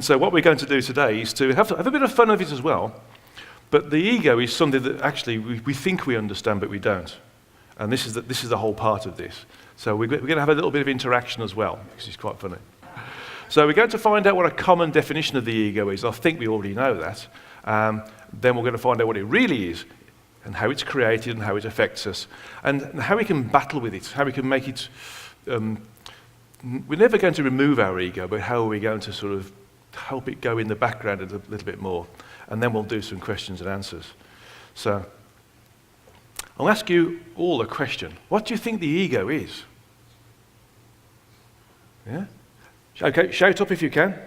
And so what we're going to do today is to have a bit of fun with it as well. But the ego is something that actually we think we understand, but we don't. And this is the whole part of this. So we're going to have a little bit of interaction as well, which is quite funny. So we're going to find out what a common definition of the ego is. I think we already know that. Then we're going to find out what it really is, and how it's created and how it affects us, and how we can battle with it, how we can make it... we're never going to remove our ego, but how are we going to sort of help it go in the background a little bit more? And then we'll do some questions and answers. So I'll ask you all a question. What do you think the ego is? Yeah? Okay, shout up if you can.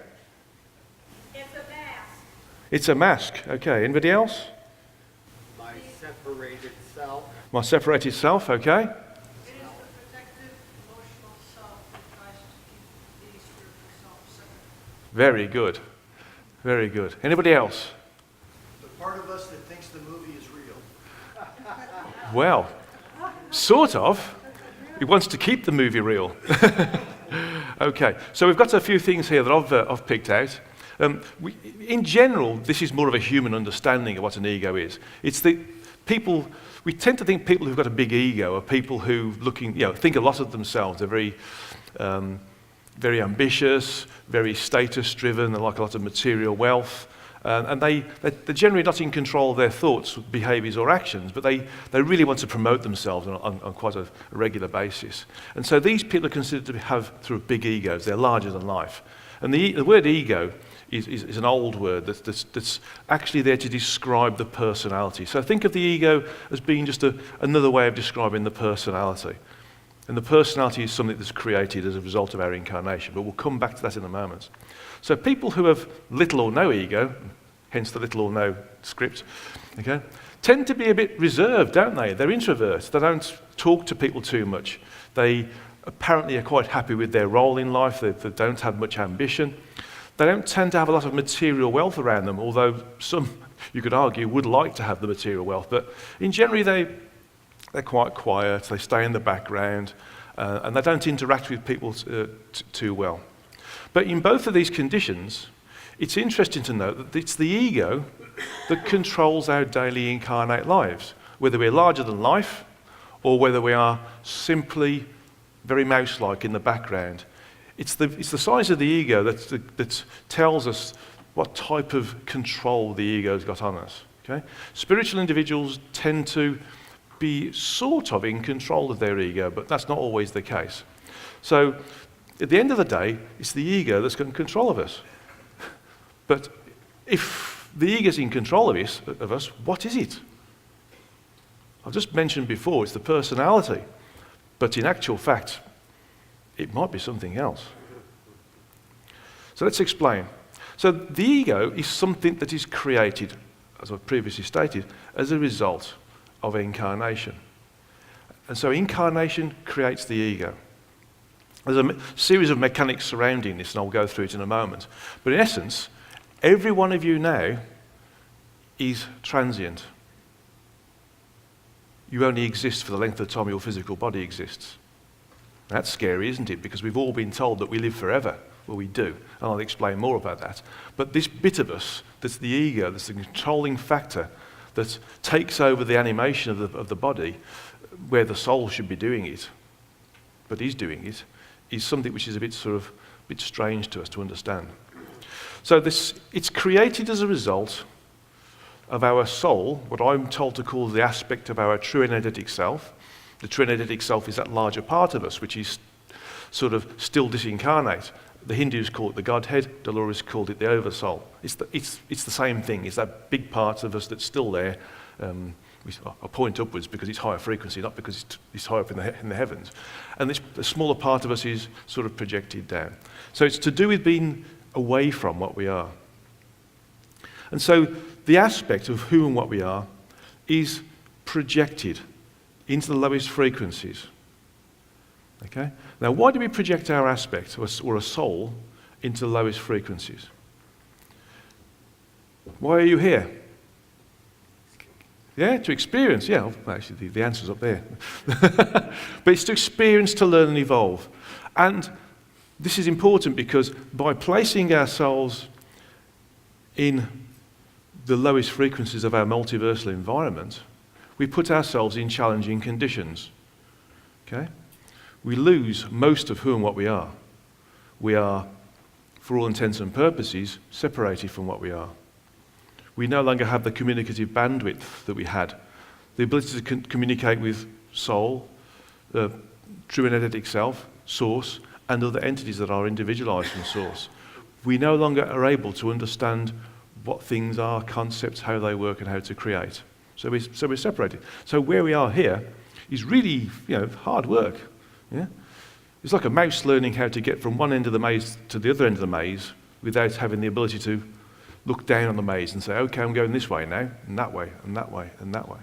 It's a mask. It's a mask. Okay, anybody else? My separated self. My separated self, okay. It is the protective, emotional self that tries to keep the spiritual self separate. Very good. Very good. Anybody else? The part of us that thinks the movie is real. Well, sort of. It wants to keep the movie real. Okay, so we've got a few things here that I've picked out. In general, this is more of a human understanding of what an ego is. It's the people, we tend to think people who've got a big ego are people who think a lot of themselves. They're very ambitious, very status-driven, they like a lot of material wealth. And they're generally not in control of their thoughts, behaviours or actions, but they really want to promote themselves on quite a regular basis. And so these people are considered to have sort of big egos. They're larger than life. And the word ego is an old word that's actually there to describe the personality. So think of the ego as being just another way of describing the personality. And the personality is something that's created as a result of our incarnation, but we'll come back to that in a moment. So people who have little or no ego, hence the little or no script, okay, tend to be a bit reserved, don't they? They're introverts. They don't talk to people too much. They apparently are quite happy with their role in life. They don't have much ambition. They don't tend to have a lot of material wealth around them, although some, you could argue, would like to have the material wealth. But in general, they're quite quiet. They stay in the background, and they don't interact with people too well. But in both of these conditions, it's interesting to note that it's the ego that controls our daily incarnate lives, whether we're larger than life or whether we are simply very mouse-like in the background. It's the size of the ego that tells us what type of control the ego's got on us. Okay? Spiritual individuals tend to be sort of in control of their ego, but that's not always the case. So at the end of the day, it's the ego that's got control of us. But if the ego's in control of us, what is it? I've just mentioned before, it's the personality. But in actual fact, it might be something else. So let's explain. So the ego is something that is created, as I've previously stated, as a result of incarnation. And so incarnation creates the ego. There's a series of mechanics surrounding this, and I'll go through it in a moment. But in essence, every one of you now is transient. You only exist for the length of time your physical body exists. That's scary, isn't it? Because we've all been told that we live forever. Well, we do, and I'll explain more about that. But this bit of us, that's the ego, that's the controlling factor that takes over the animation of the body, where the soul should be doing it, but is doing it, is something which is a bit strange to us to understand. So it's created as a result of our soul, what I'm told to call the aspect of our true energetic self. The true energetic self is that larger part of us, which is sort of still disincarnate. The Hindus call it the Godhead. Dolores called it the Oversoul. It's the same thing. It's that big part of us that's still there. I point upwards because it's higher frequency, not because it's high up in the heavens. And the smaller part of us is sort of projected down. So it's to do with being away from what we are. And so the aspect of who and what we are is projected into the lowest frequencies. Okay? Now, why do we project our aspect or a soul into the lowest frequencies? Why are you here? Yeah, to experience. Yeah, well, actually, the answer's up there. But it's to experience, to learn and evolve. And this is important because by placing ourselves in the lowest frequencies of our multiversal environment, we put ourselves in challenging conditions. Okay? We lose most of who and what we are. We are, for all intents and purposes, separated from what we are. We no longer have the communicative bandwidth that we had, the ability to communicate with soul, the true energetic self, source, and other entities that are individualized from source. We no longer are able to understand what things are, concepts, how they work, and how to create. So we're separated. So where we are here is really, hard work. Yeah? It's like a mouse learning how to get from one end of the maze to the other end of the maze without having the ability to look down on the maze and say, okay, I'm going this way now, and that way, and that way, and that way.